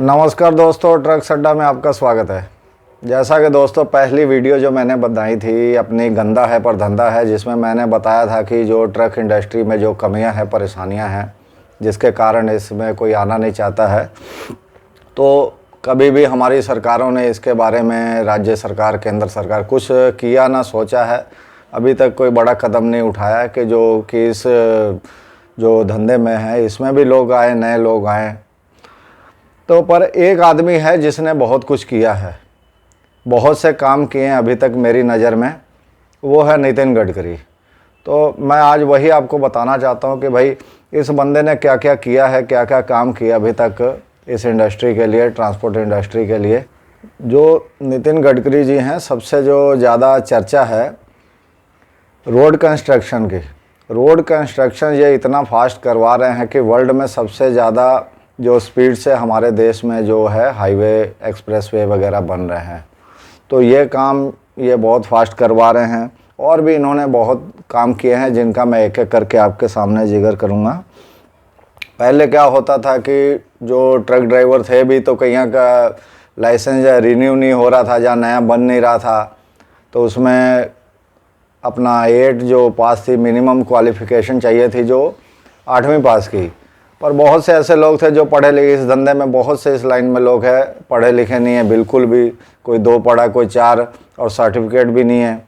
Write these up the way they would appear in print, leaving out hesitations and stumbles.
नमस्कार दोस्तों, ट्रक अड्डा में आपका स्वागत है। जैसा कि दोस्तों पहली वीडियो जो मैंने बनाई थी अपनी गंदा है पर धंधा है, जिसमें मैंने बताया था कि जो ट्रक इंडस्ट्री में जो कमियां हैं, परेशानियां हैं, जिसके कारण इसमें कोई आना नहीं चाहता है। तो कभी भी हमारी सरकारों ने इसके बारे में, राज्य सरकार, केंद्र सरकार, कुछ किया ना सोचा है। अभी तक कोई बड़ा कदम नहीं उठाया कि इस जो धंधे में है इसमें भी लोग आए, नए लोग आए। तो पर एक आदमी है जिसने बहुत कुछ किया है, बहुत से काम किए हैं अभी तक मेरी नज़र में, वो है नितिन गडकरी। तो मैं आज वही आपको बताना चाहता हूँ कि भाई इस बंदे ने क्या क्या किया है, क्या क्या काम किया अभी तक इस इंडस्ट्री के लिए, ट्रांसपोर्ट इंडस्ट्री के लिए। जो नितिन गडकरी जी हैं, सबसे जो ज़्यादा चर्चा है रोड कंस्ट्रक्शन की। रोड कंस्ट्रक्शन ये इतना फास्ट करवा रहे हैं कि वर्ल्ड में सबसे ज़्यादा जो स्पीड से हमारे देश में जो है हाईवे, एक्सप्रेसवे वगैरह बन रहे हैं। तो ये काम ये बहुत फास्ट करवा रहे हैं। और भी इन्होंने बहुत काम किए हैं जिनका मैं एक एक करके आपके सामने जिक्र करूँगा। पहले क्या होता था कि जो ट्रक ड्राइवर थे भी तो कहीं का लाइसेंस रिन्यू नहीं हो रहा था, या नया बन नहीं रहा था, तो उसमें अपना 8 जो पास थी, मिनिमम क्वालिफ़िकेशन चाहिए थी जो 8वीं पास की। पर बहुत से ऐसे लोग थे जो पढ़े लिखे, इस धंधे में बहुत से इस लाइन में लोग हैं पढ़े लिखे नहीं है बिल्कुल भी, कोई 2 पढ़ा, कोई 4, और सर्टिफिकेट भी नहीं है।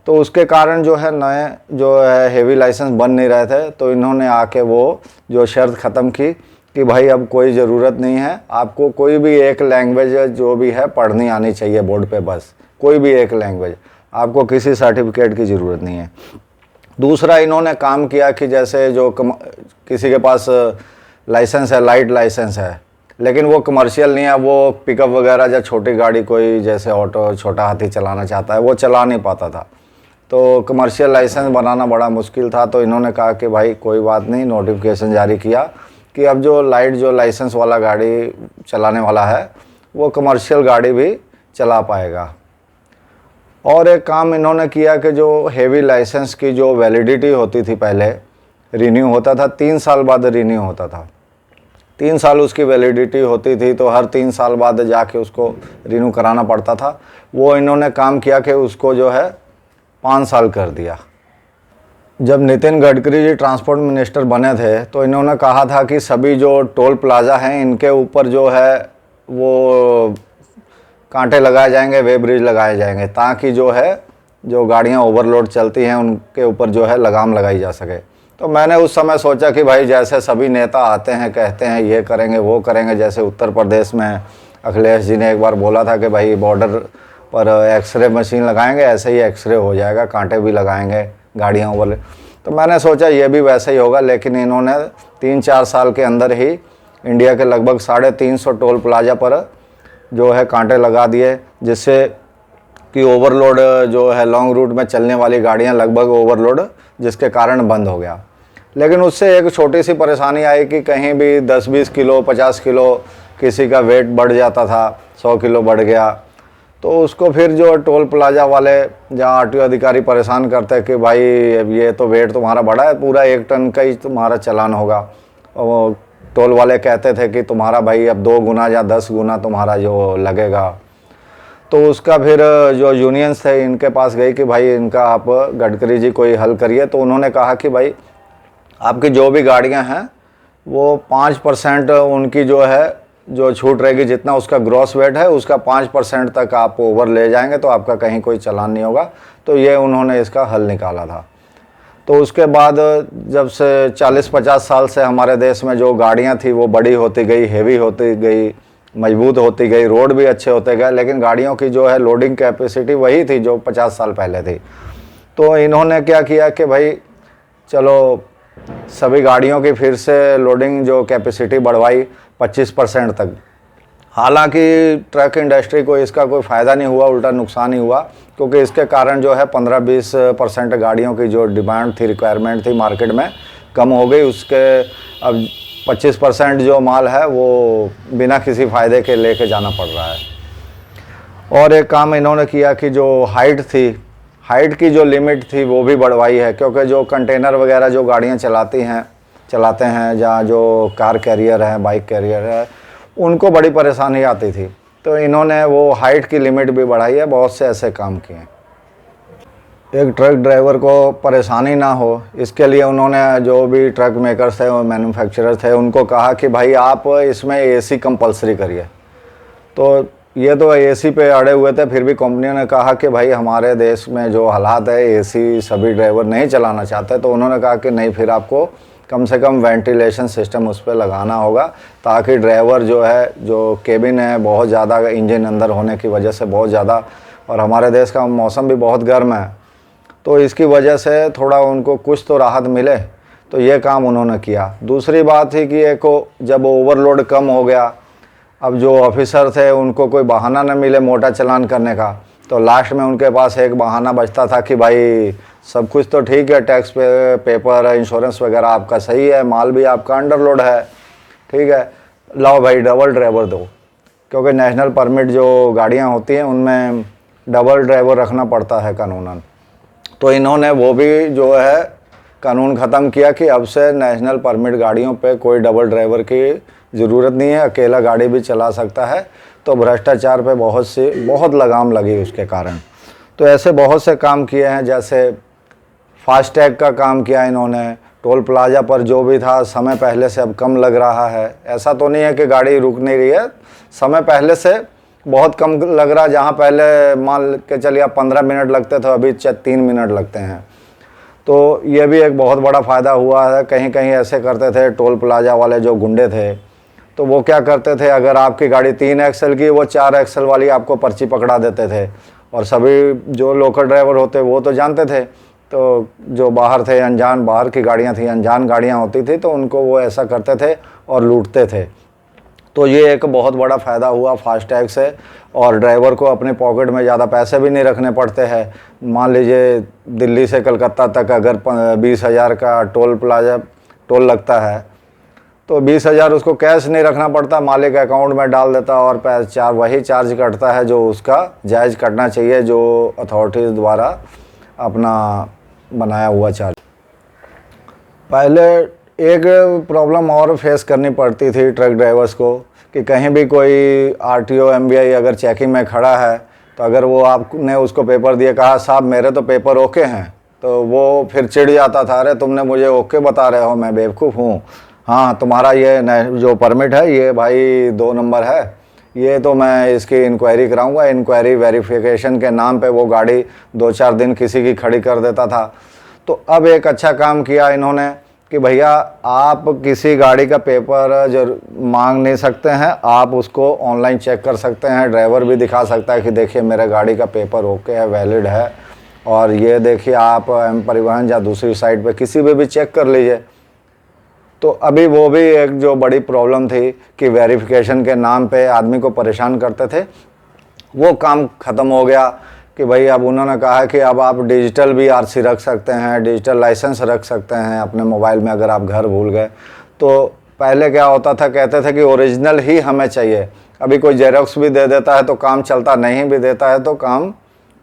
तो उसके कारण जो है नए जो है हेवी लाइसेंस बन नहीं रहे थे। तो इन्होंने आके वो जो शर्त ख़त्म की कि भाई अब कोई ज़रूरत नहीं है, आपको कोई भी एक लैंग्वेज जो भी है पढ़नी आनी चाहिए बोर्ड पे, बस कोई भी एक लैंग्वेज, आपको किसी सर्टिफिकेट की ज़रूरत नहीं है। दूसरा इन्होंने काम किया कि जैसे जो किसी के पास लाइसेंस है, लाइट लाइसेंस है, लेकिन वो कमर्शियल नहीं है, वो पिकअप वगैरह या छोटी गाड़ी, कोई जैसे ऑटो, छोटा हाथी चलाना चाहता है, वो चला नहीं पाता था। तो कमर्शियल लाइसेंस बनाना बड़ा मुश्किल था। तो इन्होंने कहा कि भाई कोई बात नहीं, नोटिफिकेशन जारी किया कि अब जो लाइसेंस वाला गाड़ी चलाने वाला है वो कमर्शियल गाड़ी भी चला पाएगा। और एक काम इन्होंने किया कि जो हेवी लाइसेंस की जो वैलिडिटी होती थी, पहले रिन्यू होता था, 3 साल बाद रिन्यू होता था, 3 साल उसकी वैलिडिटी होती थी। तो हर 3 साल बाद जाके उसको रिन्यू कराना पड़ता था। वो इन्होंने काम किया कि उसको जो है 5 साल कर दिया। जब नितिन गडकरी जी ट्रांसपोर्ट मिनिस्टर बने थे तो इन्होंने कहा था कि सभी जो टोल प्लाज़ा हैं इनके ऊपर जो है वो कांटे लगाए जाएंगे, वे ब्रिज लगाए जाएंगे, ताकि जो है जो गाड़ियां ओवरलोड चलती हैं उनके ऊपर जो है लगाम लगाई जा सके। तो मैंने उस समय सोचा कि भाई जैसे सभी नेता आते हैं, कहते हैं ये करेंगे वो करेंगे, जैसे उत्तर प्रदेश में अखिलेश जी ने एक बार बोला था कि भाई बॉर्डर पर एक्सरे मशीन लगाएंगे, ऐसे ही एक्सरे हो जाएगा, कांटे भी लगाएंगे गाड़ियाँ ओवर। तो मैंने सोचा ये भी वैसे ही होगा। लेकिन इन्होंने 3-4 साल के अंदर ही इंडिया के लगभग 350 टोल प्लाजा पर जो है कांटे लगा दिए, जिससे कि ओवरलोड जो है लॉन्ग रूट में चलने वाली गाड़ियां लगभग ओवरलोड, जिसके कारण बंद हो गया। लेकिन उससे एक छोटी सी परेशानी आई कि कहीं भी 10-20 किलो, 50 किलो किसी का वेट बढ़ जाता था, 100 किलो बढ़ गया, तो उसको फिर जो टोल प्लाजा वाले, जहाँ आरटीओ अधिकारी परेशान करते कि भाई ये तो वेट तुम्हारा बढ़ा है, पूरा 1 टन का ही तुम्हारा चालान होगा। और टोल वाले कहते थे कि तुम्हारा भाई अब 2 गुना या 10 गुना तुम्हारा जो लगेगा। तो उसका फिर जो यूनियंस थे इनके पास गई कि भाई इनका आप गडकरी जी कोई हल करिए। तो उन्होंने कहा कि भाई आपकी जो भी गाड़ियां हैं वो 5% उनकी जो है जो छूट रहेगी, जितना उसका ग्रॉस वेट है उसका 5% तक आप ओवर ले जाएंगे तो आपका कहीं कोई चालान नहीं होगा। तो ये उन्होंने इसका हल निकाला था। तो उसके बाद जब से 40-50 साल से हमारे देश में जो गाड़ियां थी वो बड़ी होती गई, हेवी होती गई, मजबूत होती गई, रोड भी अच्छे होते गए, लेकिन गाड़ियों की जो है लोडिंग कैपेसिटी वही थी जो 50 साल पहले थी। तो इन्होंने क्या किया कि भाई चलो सभी गाड़ियों की फिर से लोडिंग जो कैपेसिटी बढ़वाई 25% तक। हालांकि ट्रक इंडस्ट्री को इसका कोई फ़ायदा नहीं हुआ, उल्टा नुकसान ही हुआ, क्योंकि इसके कारण जो है 15-20% गाड़ियों की जो डिमांड थी, रिक्वायरमेंट थी मार्केट में, कम हो गई। उसके अब 25% जो माल है वो बिना किसी फ़ायदे के लेके जाना पड़ रहा है। और एक काम इन्होंने किया कि जो हाइट थी, हाइट की जो लिमिट थी वो भी बढ़वाई है, क्योंकि जो कंटेनर वगैरह जो गाड़ियाँ चलाते हैं, या जो कार कैरियर है, बाइक कैरियर है, उनको बड़ी परेशानी आती थी। तो इन्होंने वो हाइट की लिमिट भी बढ़ाई है, बहुत से ऐसे काम किए हैं। एक ट्रक ड्राइवर को परेशानी ना हो इसके लिए उन्होंने जो भी ट्रक मेकर्स थे और मैन्युफैक्चरर्स थे उनको कहा कि भाई आप इसमें एसी कंपलसरी करिए। तो ये तो एसी पे अड़े हुए थे, फिर भी कंपनियों ने कहा कि भाई हमारे देश में जो हालात है एसी सभी ड्राइवर नहीं चलाना चाहते, तो उन्होंने कहा कि नहीं, फिर आपको कम से कम वेंटिलेशन सिस्टम उस पर लगाना होगा, ताकि ड्राइवर जो है, जो केबिन है बहुत ज़्यादा इंजन अंदर होने की वजह से बहुत ज़्यादा, और हमारे देश का मौसम भी बहुत गर्म है, तो इसकी वजह से थोड़ा उनको कुछ तो राहत मिले। तो ये काम उन्होंने किया। दूसरी बात थी कि एक जब ओवरलोड कम हो गया, अब जो ऑफिसर थे उनको कोई बहाना न मिले मोटा चालान करने का, तो लास्ट में उनके पास एक बहाना बचता था कि भाई सब कुछ तो ठीक है, टैक्स पेपर इंश्योरेंस वगैरह आपका सही है, माल भी आपका अंडरलोड है, ठीक है, लाओ भाई डबल ड्राइवर दो। क्योंकि नेशनल परमिट जो गाड़ियाँ होती हैं उनमें डबल ड्राइवर रखना पड़ता है कानूनन। तो इन्होंने वो भी जो है कानून ख़त्म किया कि अब से नेशनल परमिट गाड़ियों पे कोई डबल ड्राइवर की ज़रूरत नहीं है, अकेला गाड़ी भी चला सकता है। तो भ्रष्टाचार पे बहुत लगाम लगी उसके कारण। तो ऐसे बहुत से काम किए हैं, जैसे फास्टैग का काम किया इन्होंने। टोल प्लाजा पर जो भी था समय पहले से अब कम लग रहा है। ऐसा तो नहीं है कि गाड़ी रुक नहीं रही है, समय पहले से बहुत कम लग रहा है। जहाँ पहले मान के चलिए आप 15 मिनट लगते थे, अभी 3 मिनट लगते हैं। तो ये भी एक बहुत बड़ा फ़ायदा हुआ है। कहीं कहीं ऐसे करते थे टोल प्लाजा वाले जो गुंडे थे, तो वो क्या करते थे, अगर आपकी गाड़ी 3 एक्सल की, वो 4 एक्सल वाली आपको पर्ची पकड़ा देते थे। और सभी जो लोकल ड्राइवर होते वो तो जानते थे, तो जो बाहर थे अनजान, बाहर की गाड़ियाँ थी, अनजान गाड़ियाँ होती थी, तो उनको वो ऐसा करते थे और लूटते थे। तो ये एक बहुत बड़ा फ़ायदा हुआ फास्टैग से, और ड्राइवर को अपने पॉकेट में ज़्यादा पैसे भी नहीं रखने पड़ते हैं। मान लीजिए दिल्ली से कलकत्ता तक अगर 20,000 का टोल लगता है, तो 20,000 उसको कैश नहीं रखना पड़ता, मालिक अकाउंट में डाल देता और वही चार्ज कटता है जो उसका जायज़ कटना चाहिए, जो अथॉरिटीज़ द्वारा अपना बनाया हुआ चार्ज। पहले एक प्रॉब्लम और फेस करनी पड़ती थी ट्रक ड्राइवर्स को कि कहीं भी कोई आरटीओ एमवीआई अगर चेकिंग में खड़ा है, तो अगर वो आपने उसको पेपर दिए, कहा साहब मेरे तो पेपर ओके हैं, तो वो फिर चिढ़ जाता था, अरे तुमने मुझे ओके बता रहे हो, मैं बेवकूफ़ हूँ? हाँ, तुम्हारा ये जो परमिट है ये भाई 2 नंबर है, ये तो मैं इसकी इंक्वायरी कराऊंगा। इंक्वायरी वेरिफिकेशन के नाम पे वो गाड़ी 2-4 दिन किसी की खड़ी कर देता था। तो अब एक अच्छा काम किया इन्होंने कि भैया आप किसी गाड़ी का पेपर जो मांग नहीं सकते हैं, आप उसको ऑनलाइन चेक कर सकते हैं। ड्राइवर भी दिखा सकता है कि देखिए मेरे गाड़ी का पेपर ओके है, वैलिड है, और ये देखिए आप एम परिवहन या दूसरी साइट पे किसी भी चेक कर लीजिए। तो अभी वो भी एक जो बड़ी प्रॉब्लम थी कि वेरिफिकेशन के नाम पे आदमी को परेशान करते थे, वो काम ख़त्म हो गया कि भाई अब उन्होंने कहा कि अब आप डिजिटल भी आरसी रख सकते हैं, डिजिटल लाइसेंस रख सकते हैं अपने मोबाइल में अगर आप घर भूल गए। तो पहले क्या होता था, कहते थे कि ओरिजिनल ही हमें चाहिए। अभी कोई जेरोक्स भी दे देता है तो काम चलता, नहीं भी देता है तो काम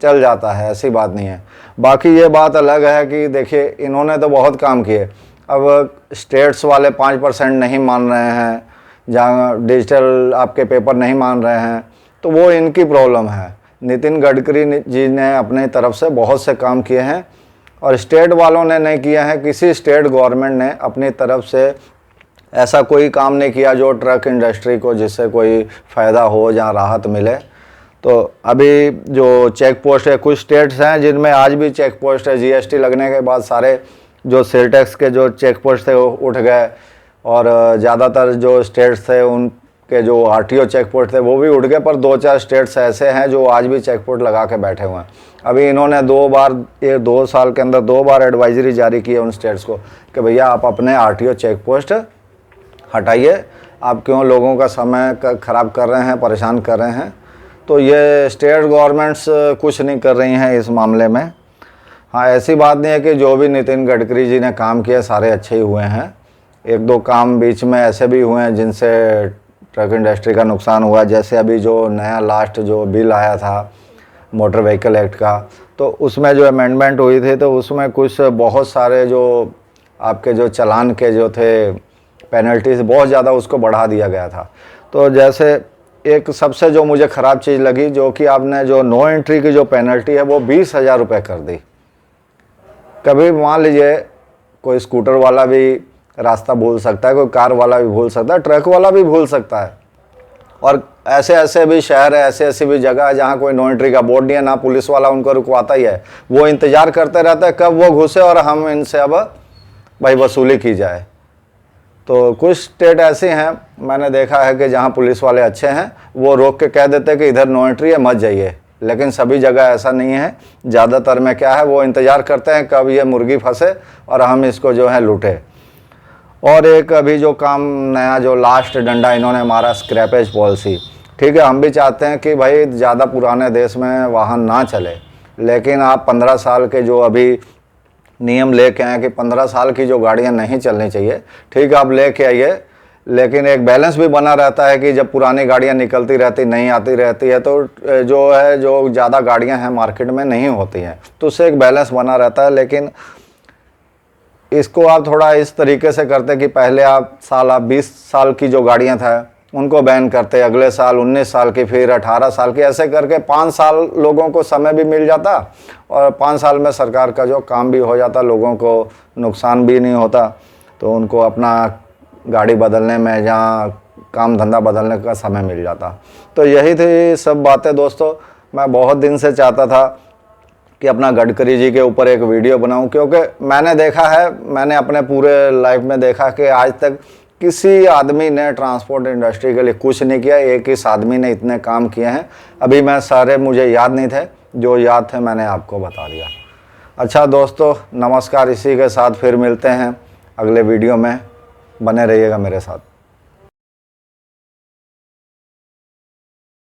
चल जाता है, ऐसी बात नहीं है। बाकी ये बात अलग है कि देखिए इन्होंने तो बहुत काम किए। अब स्टेट्स वाले 5% नहीं मान रहे हैं, जहाँ डिजिटल आपके पेपर नहीं मान रहे हैं, तो वो इनकी प्रॉब्लम है। नितिन गडकरी जी ने अपने तरफ से बहुत से काम किए हैं और स्टेट वालों ने नहीं किए हैं। किसी स्टेट गवर्नमेंट ने अपनी तरफ से ऐसा कोई काम नहीं किया जो ट्रक इंडस्ट्री को जिससे कोई फ़ायदा हो, जहाँ राहत मिले। तो अभी जो चेक पोस्ट है, कुछ स्टेट्स हैं जिनमें आज भी चेक पोस्ट है। जीएसटी लगने के बाद सारे जो सेल टैक्स के जो चेक पोस्ट थे वो उठ गए, और ज़्यादातर जो स्टेट्स थे उनके जो आरटीओ चेक पोस्ट थे वो भी उठ गए। पर 2-4 स्टेट्स ऐसे हैं जो आज भी चेक पोस्ट लगा के बैठे हुए हैं। अभी इन्होंने 2 साल के अंदर 2 बार एडवाइजरी जारी की है उन स्टेट्स को कि भैया आप अपने आरटीओ चेक पोस्ट हटाइए, आप क्यों लोगों का समय ख़राब कर रहे हैं, परेशान कर रहे हैं। तो ये स्टेट गवर्नमेंट्स कुछ नहीं कर रही हैं इस मामले में। हाँ, ऐसी बात नहीं है कि जो भी नितिन गडकरी जी ने काम किए सारे अच्छे ही हुए हैं। 1-2 काम बीच में ऐसे भी हुए हैं जिनसे ट्रक इंडस्ट्री का नुकसान हुआ। जैसे अभी जो नया लास्ट जो बिल आया था मोटर व्हीकल एक्ट का, तो उसमें जो अमेंडमेंट हुई थी, तो उसमें कुछ बहुत सारे जो आपके जो चालान के जो थे पेनल्टीज बहुत ज़्यादा उसको बढ़ा दिया गया था। तो जैसे एक सबसे जो मुझे ख़राब चीज़ लगी, जो कि आपने जो नो एंट्री की जो पेनल्टी है वो 20,000 रुपये कर दी। कभी मान लीजिए कोई स्कूटर वाला भी रास्ता भूल सकता है, कोई कार वाला भी भूल सकता है, ट्रक वाला भी भूल सकता है। और ऐसे ऐसे भी शहर है, ऐसे ऐसी भी जगह है जहाँ कोई नो एंट्री का बोर्ड नहीं है, ना पुलिस वाला उनको रुकवाता ही है। वो इंतज़ार करते रहते हैं कब वो घुसे और हम इनसे अब भाई वसूली की जाए। तो कुछ स्टेट ऐसे हैं मैंने देखा है कि जहाँ पुलिस वाले अच्छे हैं, वो रोक के कह देते हैं कि इधर नो एंट्री है, मत जाइए। लेकिन सभी जगह ऐसा नहीं है। ज़्यादातर में क्या है, वो इंतज़ार करते हैं कब ये मुर्गी फंसे और हम इसको जो है लूटें। और एक अभी जो काम नया जो लास्ट डंडा इन्होंने मारा, स्क्रैपेज पॉलिसी। ठीक है, हम भी चाहते हैं कि भाई ज़्यादा पुराने देश में वाहन ना चले, लेकिन आप 15 साल के जो अभी नियम लेके आए कि 15 साल की जो गाड़ियां नहीं चलनी चाहिए, ठीक है आप लेके आइए, लेकिन एक बैलेंस भी बना रहता है कि जब पुरानी गाड़ियां निकलती रहती नहीं आती रहती है तो जो ज़्यादा गाड़ियां हैं मार्केट में नहीं होती हैं, तो उससे एक बैलेंस बना रहता है। लेकिन इसको आप थोड़ा इस तरीके से करते कि पहले आप 20 साल की जो गाड़ियां था उनको बैन करते, अगले साल 19 साल की, फिर 18 साल की, ऐसे करके 5 साल लोगों को समय भी मिल जाता और 5 साल में सरकार का जो काम भी हो जाता, लोगों को नुकसान भी नहीं होता, तो उनको अपना गाड़ी बदलने में या काम धंधा बदलने का समय मिल जाता। तो यही थी सब बातें दोस्तों। मैं बहुत दिन से चाहता था कि अपना गडकरी जी के ऊपर एक वीडियो बनाऊं, क्योंकि मैंने देखा है, मैंने अपने पूरे लाइफ में देखा कि आज तक किसी आदमी ने ट्रांसपोर्ट इंडस्ट्री के लिए कुछ नहीं किया। एक इस आदमी ने इतने काम किए हैं, अभी मैं सारे मुझे याद नहीं थे, जो याद थे मैंने आपको बता दिया। अच्छा दोस्तों, नमस्कार। इसी के साथ फिर मिलते हैं अगले वीडियो में, बने रहिएगा मेरे साथ।